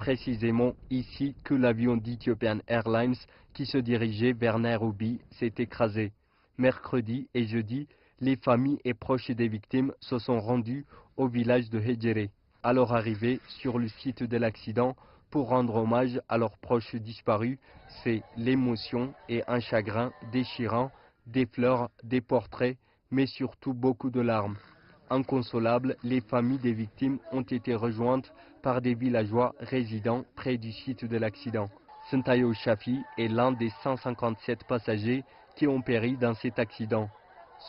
précisément ici que l'avion d'Ethiopian Airlines qui se dirigeait vers Nairobi s'est écrasé. Mercredi et jeudi, les familles et proches des victimes se sont rendus au village de Hedjere à leur arrivée sur le site de l'accident pour rendre hommage à leurs proches disparus. C'est l'émotion et un chagrin déchirant, des fleurs, des portraits, mais surtout beaucoup de larmes. Inconsolables, les familles des victimes ont été rejointes par des villageois résidant près du site de l'accident. Sentayo Shafi est l'un des 157 passagers qui ont péri dans cet accident.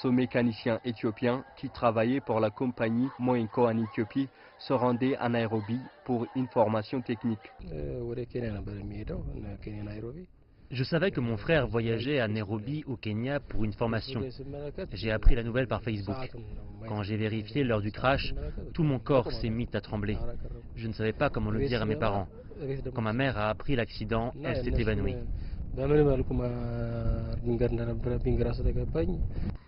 Ce mécanicien éthiopien qui travaillait pour la compagnie Moenco en Éthiopie se rendait à Nairobi pour une formation technique. Je savais que mon frère voyageait à Nairobi au Kenya pour une formation. J'ai appris la nouvelle par Facebook. Quand j'ai vérifié l'heure du crash, tout mon corps s'est mis à trembler. Je ne savais pas comment le dire à mes parents. Quand ma mère a appris l'accident, elle s'est évanouie.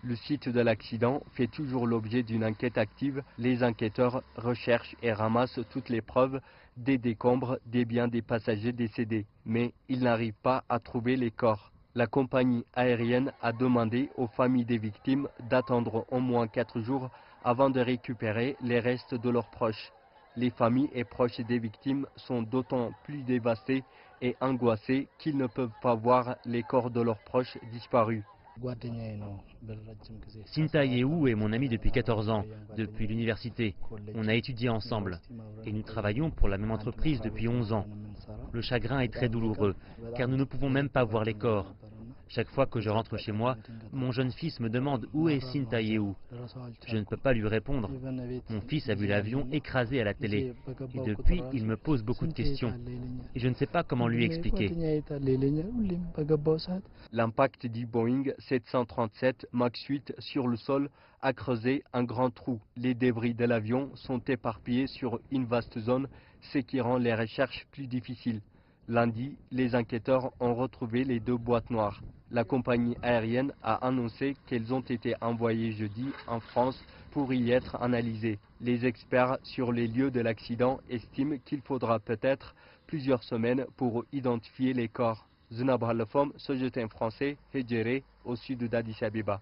Le site de l'accident fait toujours l'objet d'une enquête active. Les enquêteurs recherchent et ramassent toutes les preuves des décombres des biens des passagers décédés. Mais ils n'arrivent pas à trouver les corps. La compagnie aérienne a demandé aux familles des victimes d'attendre au moins 4 jours avant de récupérer les restes de leurs proches. Les familles et proches des victimes sont d'autant plus dévastées et angoissées qu'ils ne peuvent pas voir les corps de leurs proches disparus. Sinta Yehu est mon ami depuis 14 ans, depuis l'université. On a étudié ensemble et nous travaillons pour la même entreprise depuis 11 ans. Le chagrin est très douloureux car nous ne pouvons même pas voir les corps. Chaque fois que je rentre chez moi, mon jeune fils me demande où est Sinta Yehu. Je ne peux pas lui répondre. Mon fils a vu l'avion écrasé à la télé et depuis il me pose beaucoup de questions et je ne sais pas comment lui expliquer. L'impact du Boeing 737 MAX 8 sur le sol a creusé un grand trou. Les débris de l'avion sont éparpillés sur une vaste zone, ce qui rend les recherches plus difficiles. Lundi, les enquêteurs ont retrouvé les 2 boîtes noires. La compagnie aérienne a annoncé qu'elles ont été envoyées jeudi en France pour y être analysées. Les experts sur les lieux de l'accident estiment qu'il faudra peut-être plusieurs semaines pour identifier les corps. Zenab Halafom, Société français, Hedjere, au sud d'Addis Abeba.